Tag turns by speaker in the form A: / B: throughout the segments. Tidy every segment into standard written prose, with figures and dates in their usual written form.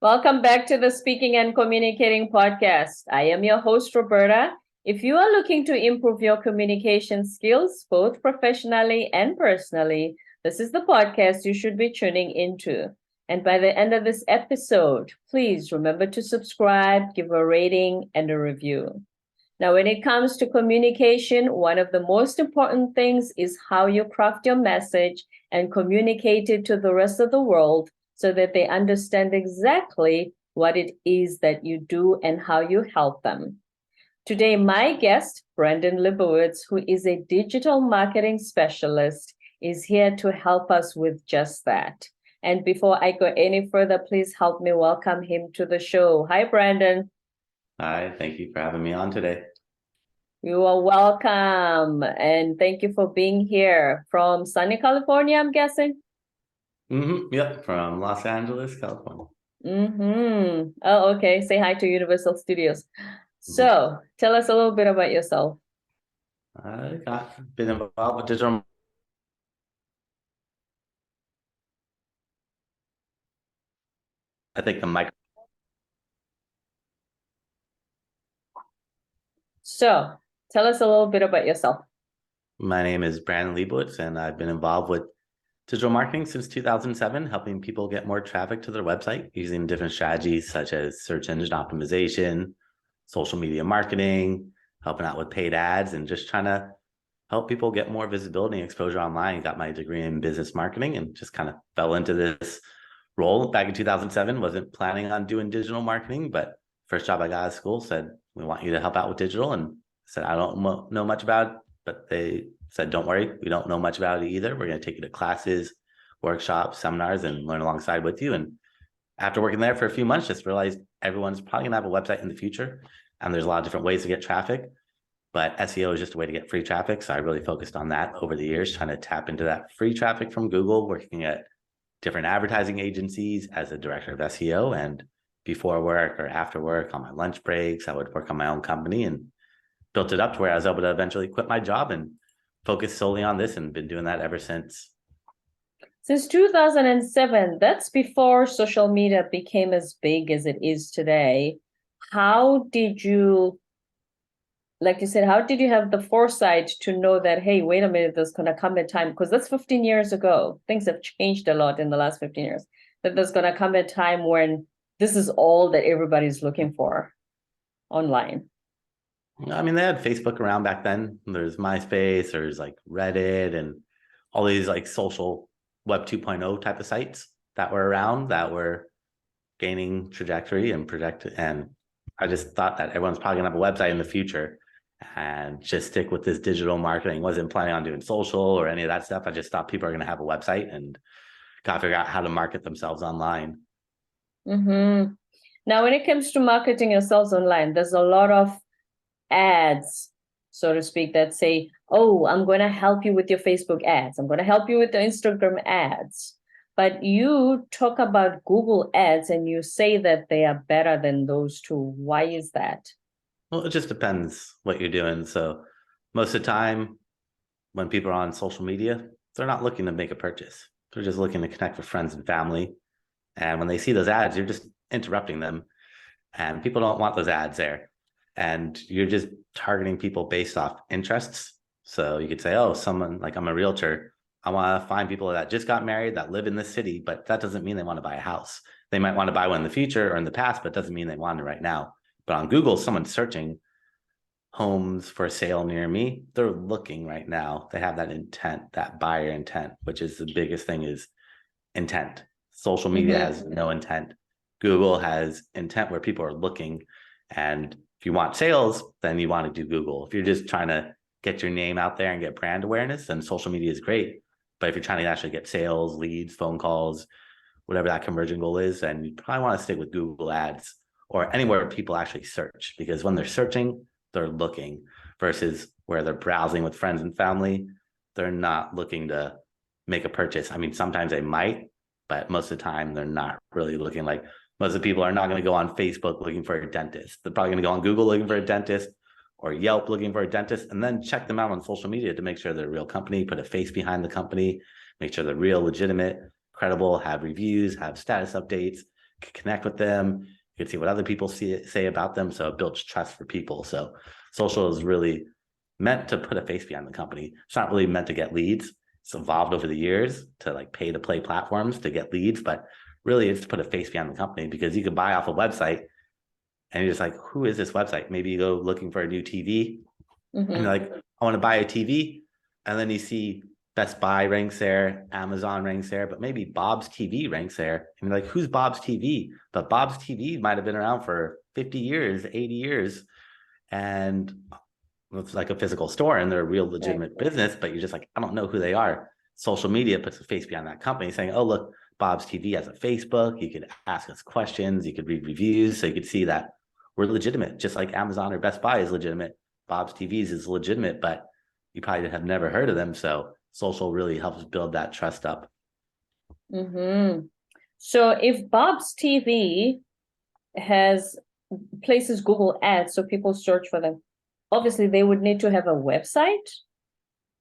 A: Welcome back to the Speaking and Communicating podcast. I am your host, Roberta. If you are looking to improve your communication skills, both professionally and personally, this is the podcast you should be tuning into. And by the end of this episode, please remember to subscribe, give a rating, and a review. Now, when it comes to communication, one of the most important things is how you craft your message and communicate it to the rest of the world so that they understand exactly what it is that you do and how you help them. Today, my guest, Brandon Liebowitz, who is a digital marketing specialist, is here to help us with just that. And before I go any further, please help me welcome him to the show. Hi, Brandon.
B: Hi, thank you for having me on today.
A: You are welcome. And thank you for being here from sunny California, I'm guessing.
B: Yep, from Los Angeles, California.
A: Oh, okay. Say hi to Universal Studios. So tell us a little bit about yourself.
B: I've been involved with digital. I think the mic.
A: So tell us a little bit about yourself.
B: My name is Brandon Liebowitz, and I've been involved with digital marketing since 2007, helping people get more traffic to their website using different strategies such as search engine optimization, social media marketing, helping out with paid ads, and just trying to help people get more visibility and exposure online. Got my degree in business marketing and just kind of fell into this role back in 2007. Wasn't planning on doing digital marketing, but first job I got out of school said, we want you to help out with digital. And I said, I don't know much about it, but they said, don't worry, we don't know much about it either. We're going to take you to classes, workshops, seminars, and learn alongside with you. And after working there for a few months, just realized everyone's probably going to have a website in the future. And there's a lot of different ways to get traffic, but SEO is just a way to get free traffic. So I really focused on that over the years, trying to tap into that free traffic from Google, working at different advertising agencies as a director of SEO. And before work or after work on my lunch breaks, I would work on my own company and built it up to where I was able to eventually quit my job and focus solely on this, and been doing that ever since.
A: Since 2007, that's before social media became as big as it is today. How did you, like you said, how did you have the foresight to know that, hey, wait a minute, there's going to come a time, because that's 15 years ago. Things have changed a lot in the last 15 years, that there's going to come a time when this is all that everybody's looking for online.
B: I mean, they had Facebook around back then. There's MySpace, there's like Reddit, and all these like social web 2.0 type of sites that were around that were gaining trajectory and projected. And I just thought that everyone's probably gonna have a website in the future and just stick with this digital marketing. Wasn't planning on doing social or any of that stuff. I just thought people are gonna have a website and gotta figure out how to market themselves online.
A: Now, when it comes to marketing yourselves online, there's a lot of ads, so to speak, that say, oh, I'm going to help you with your Facebook ads. I'm going to help you with the Instagram ads. But you talk about Google ads and you say that they are better than those two. Why is that?
B: Well, it just depends what you're doing. So most of the time when people are on social media, they're not looking to make a purchase. They're just looking to connect with friends and family. And when they see those ads, you're just interrupting them. And people don't want those ads there. And you're just targeting people based off interests. So you could say, oh, someone like, I'm a realtor, I want to find people that just got married that live in this city, but that doesn't mean they want to buy a house. They might want to buy one in the future or in the past, but doesn't mean they want it right now. But on Google, someone's searching homes for sale near me. They're looking right now. They have that intent, that buyer intent, which is the biggest thing, is intent. Social media has no intent. Google has intent where people are looking. And if you want sales, then you want to do Google. If you're just trying to get your name out there and get brand awareness, then social media is great. But if you're trying to actually get sales, leads, phone calls, whatever that conversion goal is, then you probably want to stick with Google ads or anywhere people actually search, because when they're searching, they're looking, versus where they're browsing with friends and family, they're not looking to make a purchase. I mean, sometimes they might, but most of the time they're not really looking. Like, most of the people are not going to go on Facebook looking for a dentist. They're probably going to go on Google looking for a dentist, or Yelp looking for a dentist, and then check them out on social media to make sure they're a real company, put a face behind the company, make sure they're real, legitimate, credible, have reviews, have status updates, connect with them. You can see what other people say about them. So it builds trust for people. So social is really meant to put a face behind the company. It's not really meant to get leads. It's evolved over the years to like pay to play platforms to get leads, but really it's to put a face behind the company, because you could buy off a website and you're just like, who is this website? Maybe you go looking for a new TV and you're like, I want to buy a TV. And then you see Best Buy ranks there, Amazon ranks there, but maybe Bob's TV ranks there. And you're like, who's Bob's TV? But Bob's TV might have been around for 50 years, 80 years. And it's like a physical store and they're a real legitimate business, but you're just like, I don't know who they are. Social media puts a face behind that company saying, oh, look, Bob's TV has a Facebook. You could ask us questions. You could read reviews. So you could see that we're legitimate, just like Amazon or Best Buy is legitimate. Bob's TVs is legitimate, but you probably have never heard of them. So social really helps build that trust up.
A: So if Bob's TV has places Google ads, so people search for them, obviously they would need to have a website,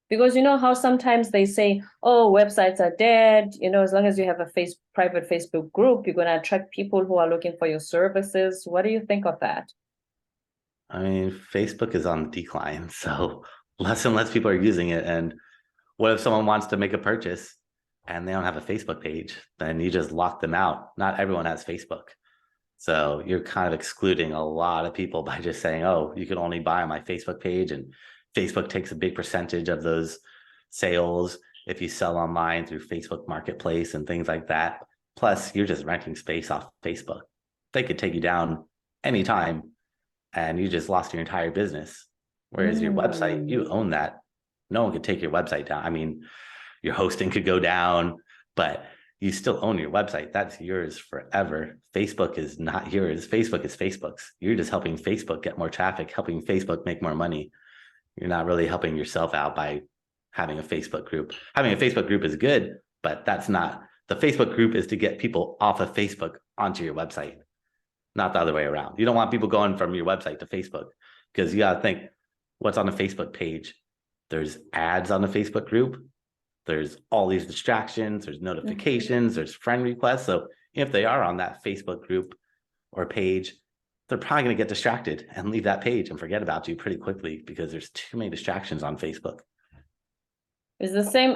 A: because you know how sometimes they say, oh, websites are dead. You know, as long as you have a private Facebook group, you're going to attract people who are looking for your services. What do you think of that?
B: I mean, Facebook is on decline, so less and less people are using it. And what if someone wants to make a purchase and they don't have a Facebook page? Then you just lock them out. Not everyone has Facebook. So you're kind of excluding a lot of people by just saying, oh, you can only buy on my Facebook page. And Facebook takes a big percentage of those sales if you sell online through Facebook Marketplace and things like that. Plus, you're just renting space off Facebook. They could take you down anytime and you just lost your entire business. Whereas your website, you own that. No one could take your website down. I mean, your hosting could go down, but you still own your website. That's yours forever. Facebook is not yours. Facebook is Facebook's. You're just helping Facebook get more traffic, helping Facebook make more money. You're not really helping yourself out by having a Facebook group. Having a Facebook group is good, but that's not, the Facebook group is to get people off of Facebook onto your website, not the other way around. You don't want people going from your website to Facebook, because you got to think, what's on the Facebook page? There's ads on the Facebook group. There's all these distractions. There's notifications. There's friend requests. So if they are on that Facebook group or page, they're probably going to get distracted and leave that page and forget about you pretty quickly, because there's too many distractions on Facebook.
A: It's the same,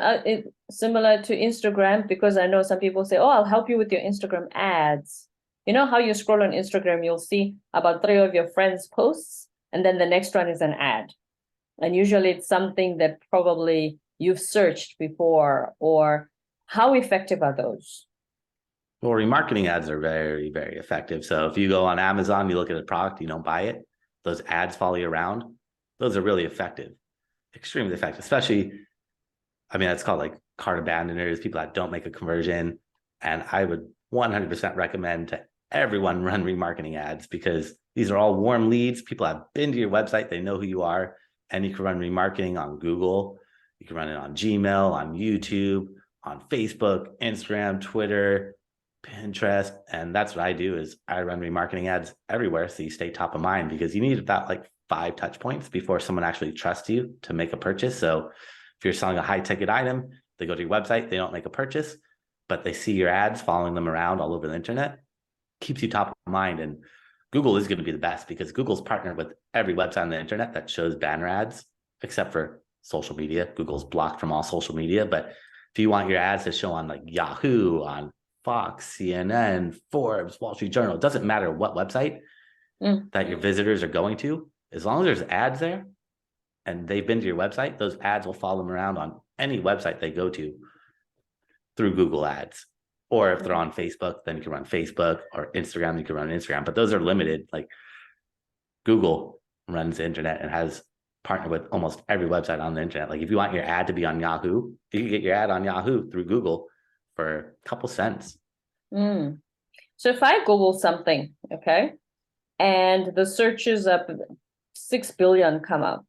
A: similar to Instagram, because I know some people say, oh, I'll help you with your Instagram ads. You know how you scroll on Instagram, you'll see about 3 of your friends' posts, and then the next one is an ad. And usually it's something that probably you've searched before. Or how effective are those?
B: Well, remarketing ads are very, very effective. So if you go on Amazon, you look at a product, you don't buy it, those ads follow you around. Those are really effective, extremely effective, especially, I mean, that's called like cart abandoners, people that don't make a conversion. And I would 100% recommend to everyone run remarketing ads, because these are all warm leads. People have been to your website, they know who you are, and you can run remarketing on Google. You can run it on Gmail, on YouTube, on Facebook, Instagram, Twitter, Pinterest. And that's what I do, is I run remarketing ads everywhere, so you stay top of mind, because you need about like 5 touch points before someone actually trusts you to make a purchase. So if you're selling a high ticket item, they go to your website, they don't make a purchase, but they see your ads following them around all over the internet, keeps you top of mind. And Google is going to be the best, because Google's partnered with every website on the internet that shows banner ads, except for social media. Google's blocked from all social media. But if you want your ads to show on like Yahoo, on Fox, CNN, Forbes, Wall Street Journal, it doesn't matter what website that your visitors are going to, as long as there's ads there and they've been to your website, those ads will follow them around on any website they go to through Google Ads. Or if they're on Facebook, then you can run Facebook, or Instagram, you can run Instagram. But those are limited. Like Google runs the internet and has partnered with almost every website on the internet. Like if you want your ad to be on Yahoo, you can get your ad on Yahoo through Google for a couple cents.
A: So if I Google something, okay, and the searches up 6 billion come up,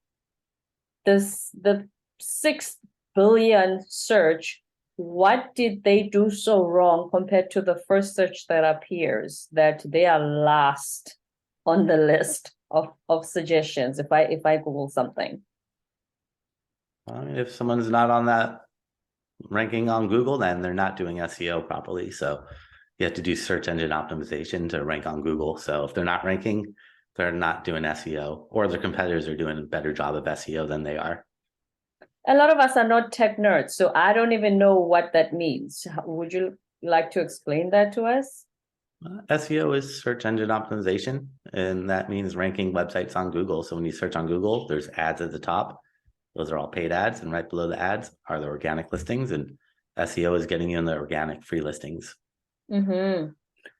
A: the 6 billion search, what did they do so wrong compared to the first search that appears, that they are last on the list of suggestions if I Google something?
B: I mean, if someone's not on that ranking on Google, then they're not doing SEO properly. So you have to do search engine optimization to rank on Google. So if they're not ranking, they're not doing SEO, or their competitors are doing a better job of SEO than they are.
A: A lot of us are not tech nerds, so I don't even know what that means. Would you like to explain that to us?
B: SEO is search engine optimization, and that means ranking websites on Google. So when you search on Google, there's ads at the top. Those are all paid ads, and right below the ads are the organic listings, and SEO is getting you in the organic free listings.
A: Mm-hmm.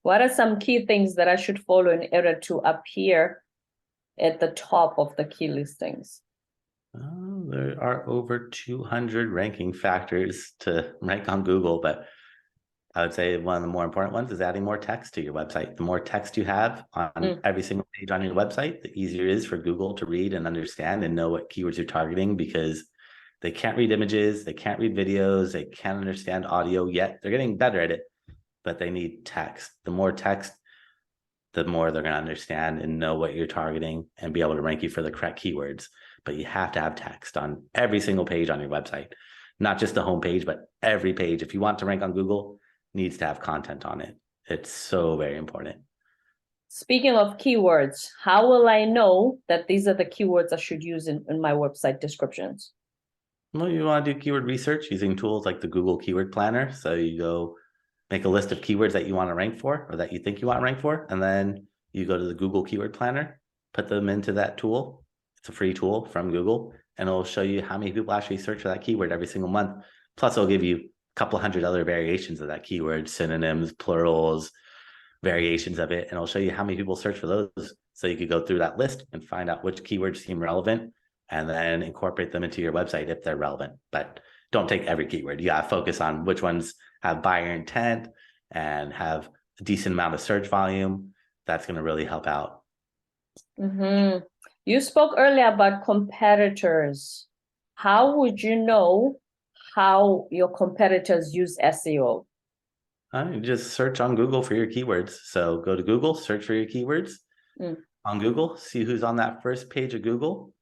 A: What are some key things that I should follow in order to appear at the top of the key listings?
B: There are over 200 ranking factors to rank on Google, but I would say one of the more important ones is adding more text to your website. The more text you have on every single page on your website, the easier it is for Google to read and understand and know what keywords you're targeting, because they can't read images, they can't read videos, they can't understand audio yet. They're getting better at it, but they need text. The more text, the more they're going to understand and know what you're targeting and be able to rank you for the correct keywords. But you have to have text on every single page on your website, not just the home page, but every page. If you want to rank on Google, needs to have content on it. It's so very important.
A: Speaking of keywords, how will I know that these are the keywords I should use in my website descriptions?
B: Well, you want to do keyword research using tools like the Google Keyword Planner. So you go make a list of keywords that you want to rank for, or that you think you want to rank for, and then you go to the Google Keyword Planner, put them into that tool. It's a free tool from Google, and it'll show you how many people actually search for that keyword every single month. Plus, it'll give you couple hundred other variations of that keyword, synonyms, plurals, variations of it, and it'll show you how many people search for those. So you could go through that list and find out which keywords seem relevant and then incorporate them into your website if they're relevant. But don't take every keyword. You gotta focus on which ones have buyer intent and have a decent amount of search volume. That's going to really help out.
A: Mm-hmm. You spoke earlier about competitors. How would you know how your competitors use SEO?
B: You just search on Google for your keywords. So go to Google, search for your keywords on Google, see who's on that first page of Google,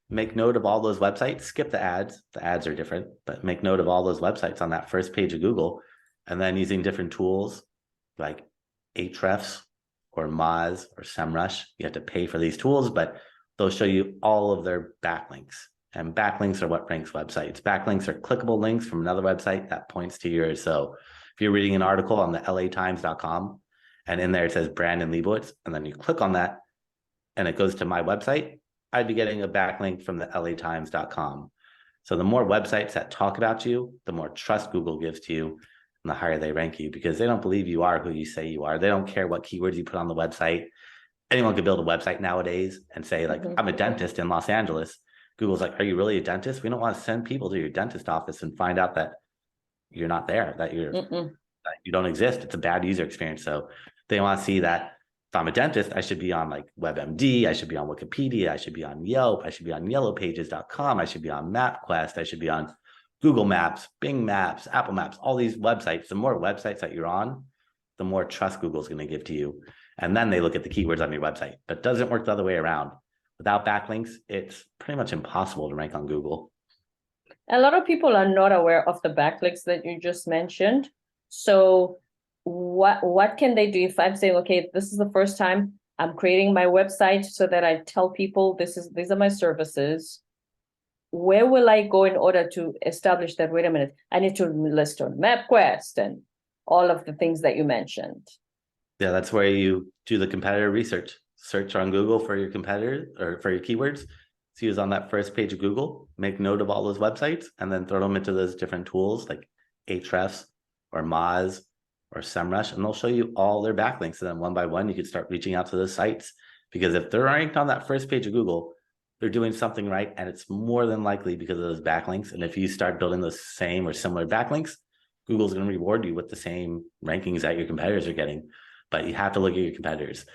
B: make note of all those websites, skip the ads. The ads are different, but make note of all those websites on that first page of Google. And then using different tools like Ahrefs or Moz or SEMrush, you have to pay for these tools, but they'll show you all of their backlinks. And backlinks are what ranks websites. Backlinks are clickable links from another website that points to yours. So if you're reading an article on the latimes.com and in there it says Brandon Liebowitz, and then you click on that and it goes to my website, I'd be getting a backlink from the latimes.com. So the more websites that talk about you, the more trust Google gives to you and the higher they rank you, because they don't believe you are who you say you are. They don't care what keywords you put on the website. Anyone could build a website nowadays and say, like, I'm a dentist in Los Angeles. Google's like, are you really a dentist? We don't want to send people to your dentist office and find out that you're not there, that that you don't exist. It's a bad user experience. So they want to see that if I'm a dentist, I should be on like WebMD, I should be on Wikipedia, I should be on Yelp, I should be on yellowpages.com, I should be on MapQuest, I should be on Google Maps, Bing Maps, Apple Maps, all these websites. The more websites that you're on, the more trust Google's going to give to you. And then they look at the keywords on your website. But it doesn't work the other way around. Without backlinks, it's pretty much impossible to rank on Google.
A: A lot of people are not aware of the backlinks that you just mentioned. So what can they do if I'm saying, okay, this is the first time I'm creating my website so that I tell people these are my services? Where will I go in order to establish that, wait a minute, I need to list on MapQuest and all of the things that you mentioned?
B: Yeah, that's where you do the competitor research. Search on Google for your competitors or for your keywords. See who's on that first page of Google, make note of all those websites, and then throw them into those different tools like Ahrefs or Moz or SEMrush, and they'll show you all their backlinks. And then one by one, you can start reaching out to those sites, because if they're ranked on that first page of Google, they're doing something right, and it's more than likely because of those backlinks. And if you start building those same or similar backlinks, Google's going to reward you with the same rankings that your competitors are getting. But you have to look at your competitors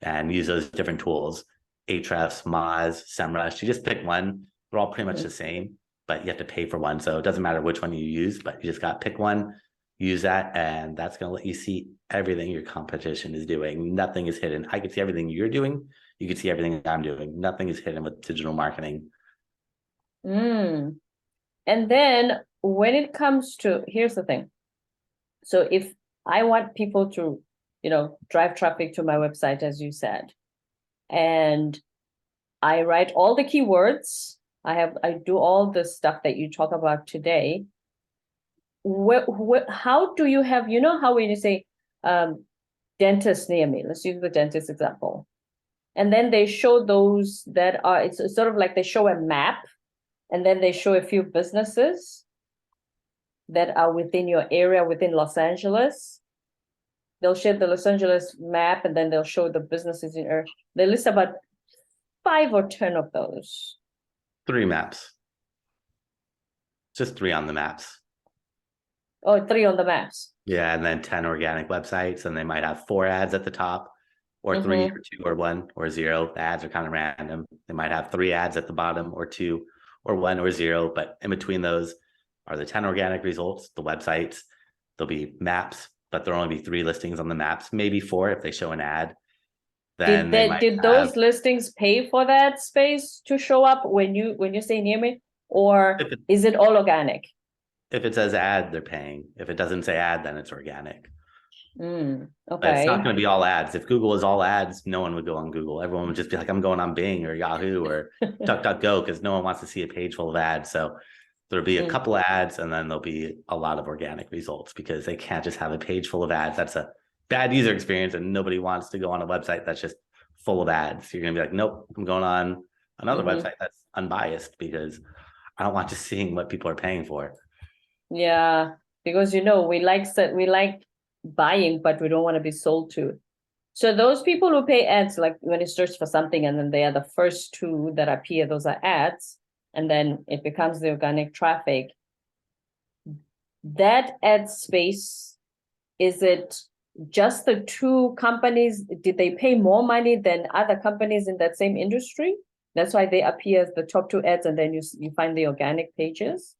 B: and use those different tools, Ahrefs, Moz, SEMrush. You just pick one. They're all pretty much the same, but you have to pay for one. So it doesn't matter which one you use, but you just got to pick one, use that, and that's going to let you see everything your competition is doing. Nothing is hidden. I can see everything you're doing. You can see everything I'm doing. Nothing is hidden with digital marketing.
A: And then when it comes to, here's the thing. So if I want people to, drive traffic to my website, as you said. And I write all the keywords. I do all the stuff that you talk about today. How do you have, how when you say dentist near me, let's use the dentist example. And then they show those that are, it's sort of like they show a map, and then they show a few businesses that are within your area, within Los Angeles. They'll share the Los Angeles map, and then they'll show the businesses in there. They list about 5 or 10 of those.
B: 3 maps. Just 3 on the maps.
A: Oh, 3 on the maps.
B: Yeah, and then 10 organic websites, and they might have 4 ads at the top, or 3 or 2 or 1 or 0. The ads are kind of random. They might have 3 ads at the bottom, or 2 or 1 or 0, but in between those are the 10 organic results, the websites. There'll be maps, but there'll only be 3 listings on the maps, maybe 4 if they show an ad. Then
A: did those listings pay for that space to show up when you say near me, or is it all organic?
B: If it says ad, they're paying. If it doesn't say ad, then it's organic.
A: Okay.
B: But it's not going to be all ads. If Google is all ads, no one would go on Google. Everyone would just be like, I'm going on Bing or Yahoo or DuckDuckGo, because no one wants to see a page full of ads. So there'll be a couple of ads, and then there'll be a lot of organic results, because they can't just have a page full of ads. That's a bad user experience, and nobody wants to go on a website that's just full of ads. You're going to be like, nope, I'm going on another website that's unbiased, because I don't want to seeing what people are paying for.
A: Yeah, because we like buying, but we don't want to be sold to. So those people who pay ads, like when you search for something and then they are the first 2 that appear, those are ads, and then it becomes the organic traffic. That ad space, is it just the 2 companies? Did they pay more money than other companies in that same industry? That's why they appear as the top 2 ads, and then you find the organic pages?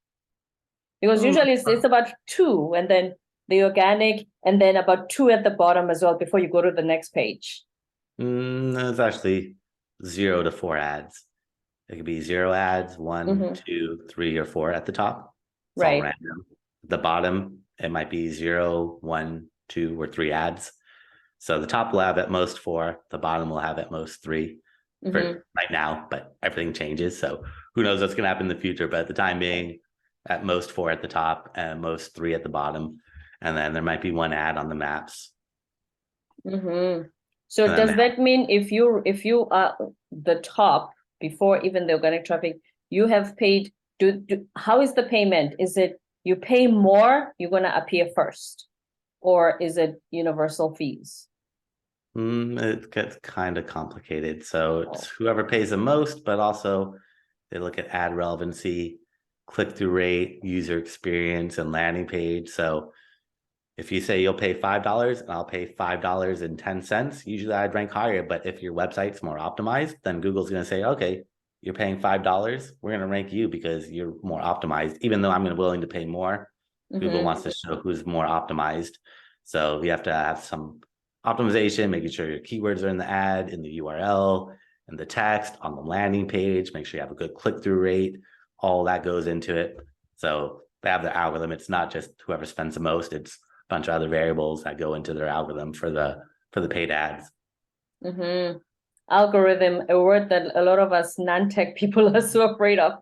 A: Because usually it's about 2, and then the organic, and then about 2 at the bottom as well before you go to the next page.
B: It's actually 0 to 4 ads. It could be 0 ads, 1, 2, 3, or 4 at the top. It's all random. At the bottom, it might be 0, 1, 2, or 3 ads. So the top will have at most 4. The bottom will have at most 3 for right now, but everything changes. So who knows what's going to happen in the future. But at the time being, at most 4 at the top and at most 3 at the bottom. And then there might be 1 ad on the maps.
A: So does that mean if you are the top before even the organic traffic, you have paid, how is the payment? Is it you pay more, you're going to appear first? Or is it universal fees?
B: It gets kind of complicated. So it's whoever pays the most, but also they look at ad relevancy, click-through rate, user experience, and landing page. So if you say you'll pay $5 and I'll pay $5.10, usually I'd rank higher. But if your website's more optimized, then Google's going to say, okay, you're paying $5. We're going to rank you because you're more optimized. Even though I'm willing to pay more, Google wants to show who's more optimized. So you have to have some optimization, making sure your keywords are in the ad, in the URL, in the text, on the landing page. Make sure you have a good click-through rate. All that goes into it. So they have their algorithm. It's not just whoever spends the most. It's a bunch of other variables that go into their algorithm for the paid ads.
A: Algorithm, a word that a lot of us non-tech people are so afraid of.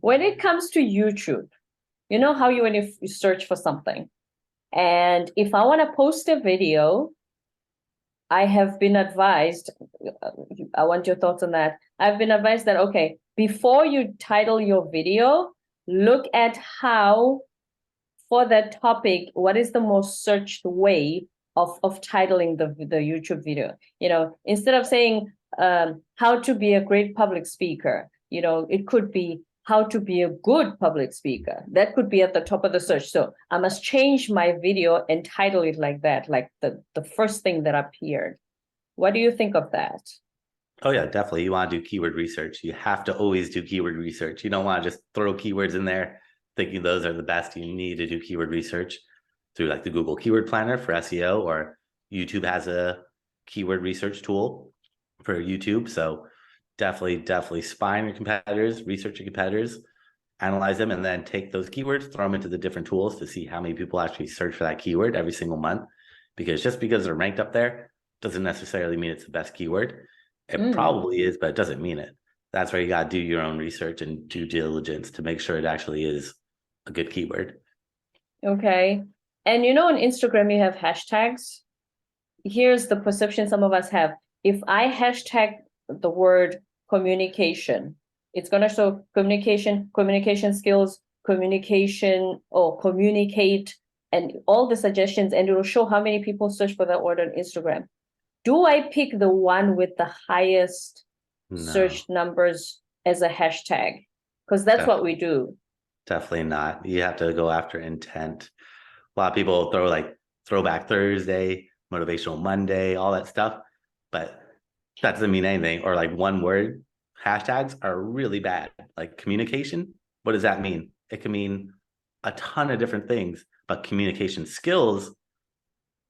A: When it comes to YouTube, you know how when you search for something, and if I want to post a video, I have been advised, I want your thoughts on that. I've been advised that, okay, before you title your video, look at how, for that topic, what is the most searched way of titling the YouTube video? Instead of saying how to be a great public speaker, it could be how to be a good public speaker. That could be at the top of the search. So I must change my video and title it like that, like the first thing that appeared. What do you think of that?
B: Oh yeah, definitely. You want to do keyword research. You have to always do keyword research. You don't want to just throw keywords in there thinking those are the best. You need to do keyword research through like the Google Keyword Planner for SEO, or YouTube has a keyword research tool for YouTube. So definitely spy on your competitors, research your competitors, analyze them, and then take those keywords, throw them into the different tools to see how many people actually search for that keyword every single month. because just because they're ranked up there doesn't necessarily mean it's the best keyword. It
A: Mm.
B: probably is, but it doesn't mean it. That's where you got to do your own research and due diligence to make sure it actually is a good keyword.
A: Okay. And on Instagram, you have hashtags. Here's the perception some of us have. If I hashtag the word communication, it's going to show communication skills, communicate, and all the suggestions, and it will show how many people search for that word on Instagram. Do I pick the one with the highest search numbers as a hashtag? Because that's what we do.
B: Definitely not. You have to go after intent. A lot of people throw like Throwback Thursday, Motivational Monday, all that stuff, but that doesn't mean anything. Or like one word hashtags are really bad. Like communication, what does that mean? It can mean a ton of different things, but communication skills,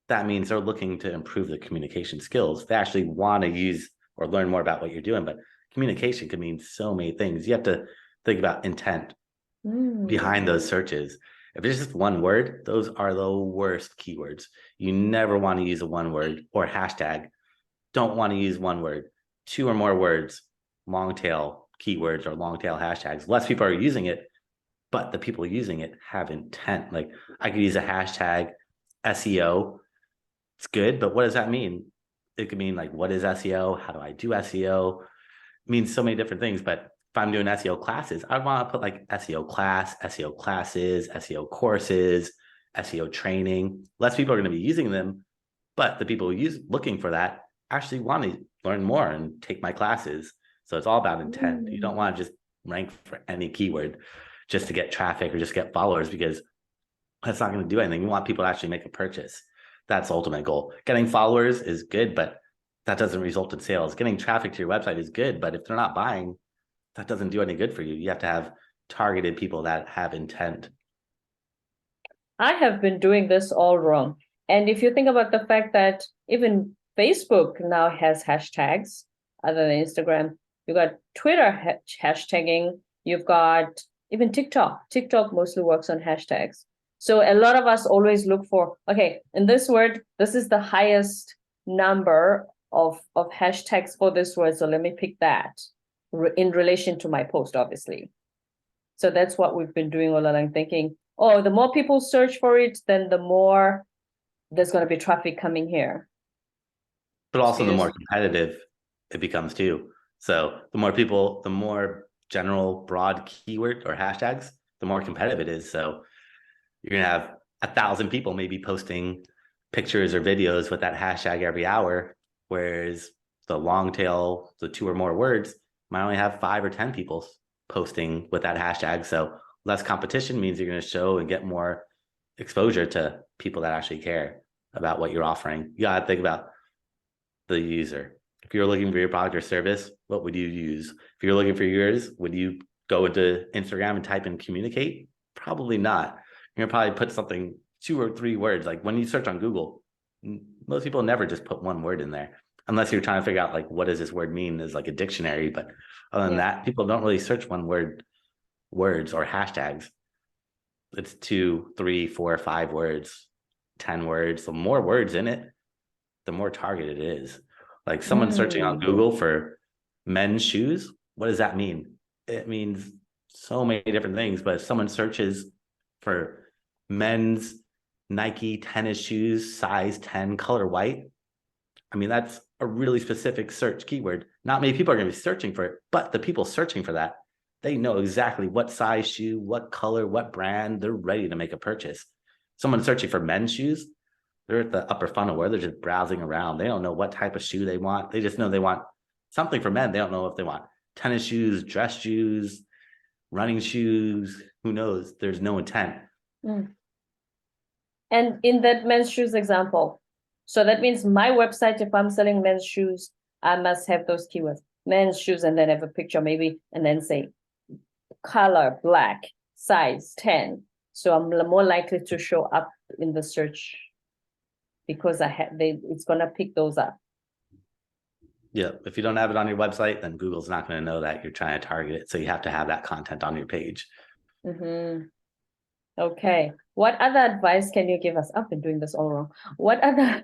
B: that means they're looking to improve the communication skills. They actually want to use or learn more about what you're doing, but communication can mean so many things. You have to think about intent behind those searches. If it's just one word, those are the worst keywords. You never want to use a one word or hashtag. Don't want to use one word, 2 or more words, long tail keywords or long tail hashtags. Less people are using it, but the people using it have intent. Like I could use a hashtag SEO. It's good, but what does that mean? It could mean like, what is SEO? How do I do SEO? It means so many different things, but if I'm doing SEO classes, I want to put like SEO class, SEO classes, SEO courses, SEO training. Less people are going to be using them, but the people looking for that actually want to learn more and take my classes. So it's all about intent. You don't want to just rank for any keyword just to get traffic or just get followers, because that's not going to do anything. You want people to actually make a purchase. That's the ultimate goal. Getting followers is good, but that doesn't result in sales. Getting traffic to your website is good, but if they're not buying, that doesn't do any good for you. You have to have targeted people that have intent.
A: I have been doing this all wrong. And if you think about the fact that even Facebook now has hashtags other than Instagram, you've got Twitter hashtagging, you've got even TikTok. TikTok mostly works on hashtags. So a lot of us always look for, okay, in this word, this is the highest number of hashtags for this word. So let me pick that in relation to my post, obviously. So that's what we've been doing all along, thinking, oh, the more people search for it, then the more there's going to be traffic coming here.
B: But also the more competitive it becomes too. So the more people, the more general broad keyword or hashtags, the more competitive it is. So you're going to have 1,000 people maybe posting pictures or videos with that hashtag every hour, whereas the long tail, the 2 or more words, might only have 5 or 10 people posting with that hashtag. So less competition means you're going to show and get more exposure to people that actually care about what you're offering. You got to think about the user. If you're looking for your product or service, what would you use? If you're looking for yours, would you go into Instagram and type in communicate? Probably not. You're going to probably put something 2 or 3 words. Like when you search on Google, most people never just put one word in there, unless you're trying to figure out like, what does this word mean as like a dictionary. But other than that, people don't really search one word words or hashtags. It's 2, 3, 4, 5 words, 10 words. The more words in it, the more targeted it is. Like someone searching on Google for men's shoes, what does that mean? It means so many different things, but if someone searches for men's Nike tennis shoes, size 10, color white, I mean, that's a really specific search keyword. Not many people are going to be searching for it, but the people searching for that, they know exactly what size shoe, what color, what brand, they're ready to make a purchase. Someone searching for men's shoes, they're at the upper funnel where they're just browsing around. They don't know what type of shoe they want. They just know they want something for men. They don't know if they want tennis shoes, dress shoes, running shoes. Who knows? There's no intent.
A: And in that men's shoes example, so that means my website, if I'm selling men's shoes, I must have those keywords, men's shoes, and then have a picture maybe, and then say color, black, size 10. So I'm more likely to show up in the search because it's going to pick those up.
B: Yeah. If you don't have it on your website, then Google's not going to know that you're trying to target it. So you have to have that content on your page.
A: Okay. What other advice can you give us? I've been doing this all wrong. What other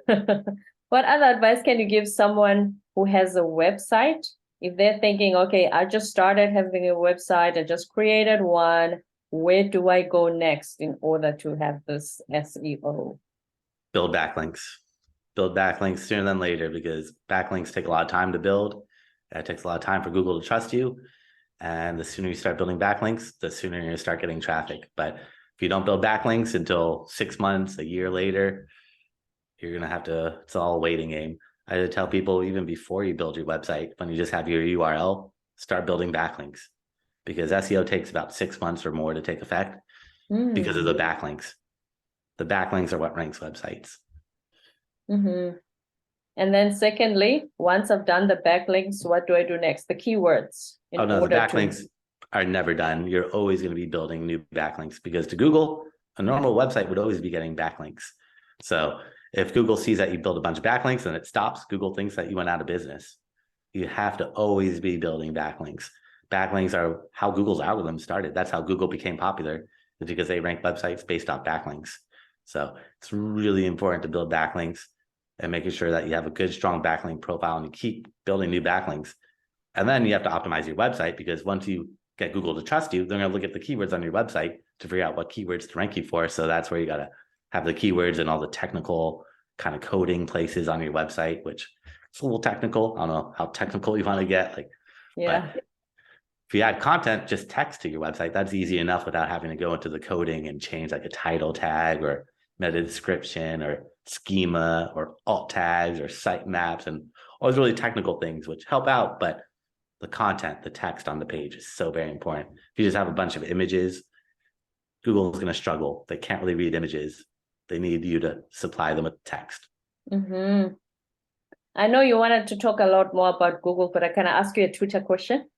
A: what other advice can you give someone who has a website? If they're thinking, okay, I just started having a website, I just created one, where do I go next in order to have this SEO?
B: Build backlinks. Build backlinks sooner than later, because backlinks take a lot of time to build. It takes a lot of time for Google to trust you. And the sooner you start building backlinks, the sooner you're going to start getting traffic. But if you don't build backlinks until 6 months, a year later, you're going to have to, it's all a waiting game. I tell people, even before you build your website, when you just have your URL, start building backlinks, because SEO takes about 6 months or more to take effect because of the backlinks. The backlinks are what ranks websites.
A: Mm-hmm. And then secondly, once I've done the backlinks, what do I do next? The keywords.
B: Oh no, the backlinks are never done. You're always going to be building new backlinks, because to Google, a normal website would always be getting backlinks. So if Google sees that you build a bunch of backlinks and it stops, Google thinks that you went out of business. You have to always be building backlinks. Backlinks are how Google's algorithm started. That's how Google became popular, is because they rank websites based off backlinks. So it's really important to build backlinks and making sure that you have a good, strong backlink profile, and you keep building new backlinks. And then you have to optimize your website, because once you get Google to trust you, they're going to look at the keywords on your website to figure out what keywords to rank you for. So that's where you got to have the keywords and all the technical kind of coding places on your website, which is a little technical. I don't know how technical you want to get. But if you add content, just text to your website, that's easy enough without having to go into the coding and change like a title tag or meta description or schema or alt tags or site maps and all those really technical things, which help out. But the content, the text on the page is so very important. If you just have a bunch of images, Google is going to struggle. They can't really read images. They need you to supply them with text.
A: Mm-hmm. I know you wanted to talk a lot more about Google, but can I ask you a Twitter question?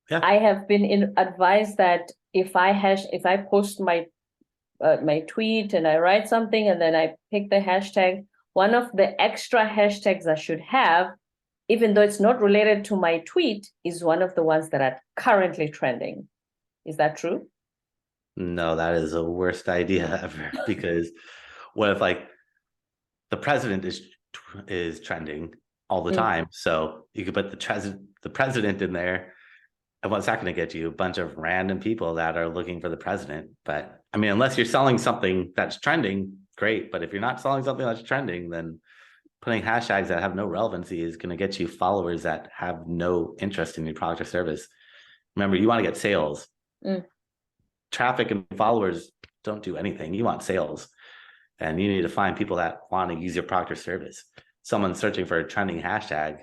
B: Yeah.
A: I have been advised that if I post my tweet and I write something and then I pick the hashtag, one of the extra hashtags I should have, even though it's not related to my tweet, is one of the ones that are currently trending. Is that true?
B: No, that is the worst idea ever, because what if like the president is trending all the time? So you could put the president in there, and what's that going to get you? A bunch of random people that are looking for the president. But I mean, unless you're selling something that's trending, great. But if you're not selling something that's trending, then putting hashtags that have no relevancy is going to get you followers that have no interest in your product or service. Remember, you want to get sales. Traffic and followers don't do anything. You want sales, and you need to find people that want to use your product or service. Someone searching for a trending hashtag,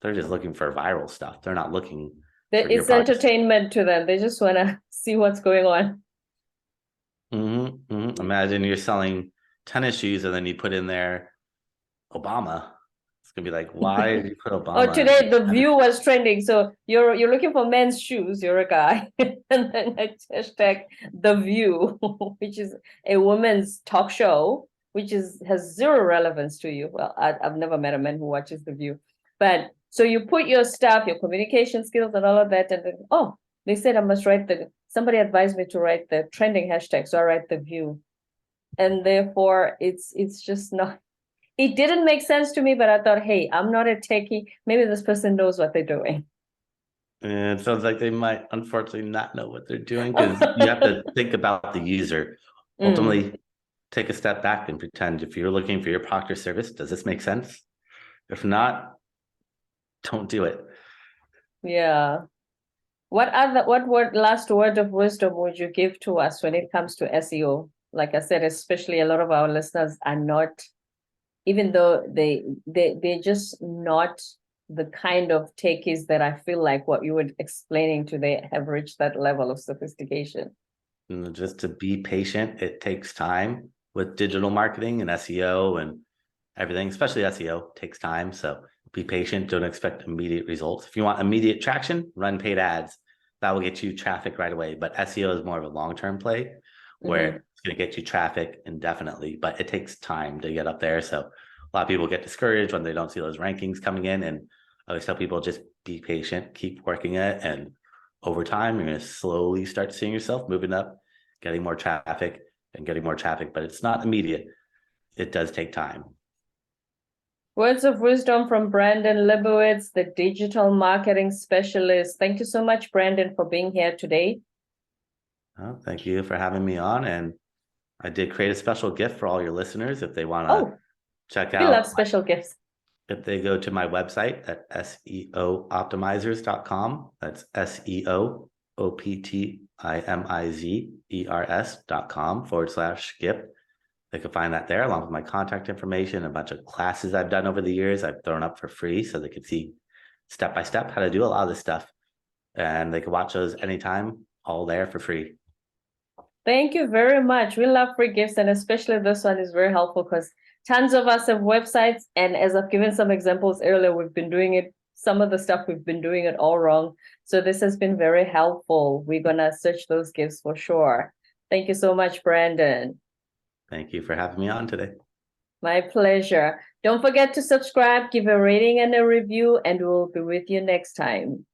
B: they're just looking for viral stuff. They're not looking.
A: It's entertainment to them. They just want to see what's going on.
B: Imagine you're selling tennis shoes and then you put in there Obama. It's gonna be like, why did you put Obama?
A: Oh, today the view was trending. So you're looking for men's shoes. You're a guy, and then hashtag the view, which is a woman's talk show, which has zero relevance to you. Well, I've never met a man who watches the view, but so you put your stuff, your communication skills, and all of that, and then they said I must write somebody advised me to write the trending hashtag, so I write the view, and therefore it's just not. It didn't make sense to me, but I thought, hey, I'm not a techie. Maybe this person knows what they're doing.
B: And it sounds like they might unfortunately not know what they're doing, because you have to think about the user. Ultimately, take a step back and pretend, if you're looking for your product or service, does this make sense? If not, don't do it.
A: Yeah. What last word of wisdom would you give to us when it comes to SEO? Like I said, especially a lot of our listeners are not, even though they're just not the kind of techies that I feel like what you were explaining to, they have reached that level of sophistication.
B: Just to be patient. It takes time with digital marketing and SEO and everything, especially SEO takes time. So be patient. Don't expect immediate results. If you want immediate traction, run paid ads. That will get you traffic right away. But SEO is more of a long-term play where it's going to get you traffic indefinitely, but it takes time to get up there. So a lot of people get discouraged when they don't see those rankings coming in. And I always tell people, just be patient, keep working it. And over time, you're going to slowly start seeing yourself moving up getting more traffic and getting more traffic, but it's not immediate. It does take time.
A: Words of wisdom from Brandon Liebowitz, the digital marketing specialist. Thank you so much, Brandon, for being here today.
B: Well, thank you for having me on. And I did create a special gift for all your listeners if they want to check
A: We
B: out.
A: love special gifts.
B: If they go to my website at seooptimizers.com, that's SEOoptimizers.com/gift. They can find that there along with my contact information, a bunch of classes I've done over the years I've thrown up for free so they can see step by step how to do a lot of this stuff. And they can watch those anytime, all there for free.
A: Thank you very much. We love free gifts, and especially this one is very helpful because tons of us have websites. And as I've given some examples earlier, we've been doing it, some of the stuff we've been doing it all wrong. So this has been very helpful. We're going to search those gifts for sure. Thank you so much, Brandon.
B: Thank you for having me on today.
A: My pleasure. Don't forget to subscribe, give a rating and a review, and we'll be with you next time.